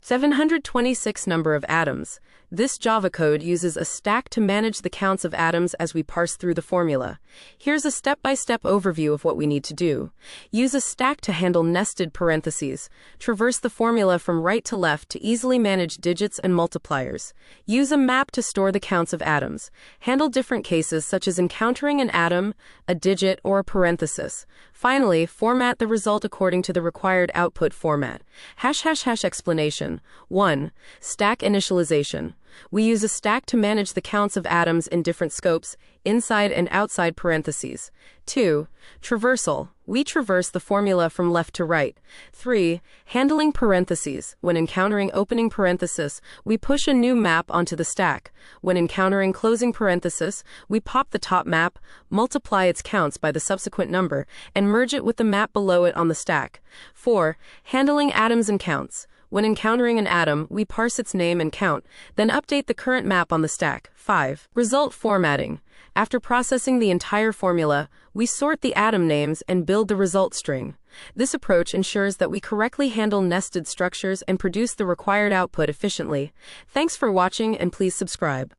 726 number of atoms. This Java code uses a stack to manage the counts of atoms as we parse through the formula. Here's a step-by-step overview of what we need to do. Use a stack to handle nested parentheses. Traverse the formula from right to left to easily manage digits and multipliers. Use a map to store the counts of atoms. Handle different cases such as encountering an atom, a digit, or a parenthesis. Finally, format the result according to the required output format. ### explanation. 1. Stack initialization. We use a stack to manage the counts of atoms in different scopes, inside and outside parentheses. 2. Traversal. We traverse the formula from left to right. 3. Handling parentheses. When encountering opening parenthesis, we push a new map onto the stack. When encountering closing parenthesis, we pop the top map, multiply its counts by the subsequent number, and merge it with the map below it on the stack. 4. Handling atoms and counts. When encountering an atom, we parse its name and count, then update the current map on the stack. 5. Result formatting. After processing the entire formula, we sort the atom names and build the result string. This approach ensures that we correctly handle nested structures and produce the required output efficiently. Thanks for watching, and please subscribe.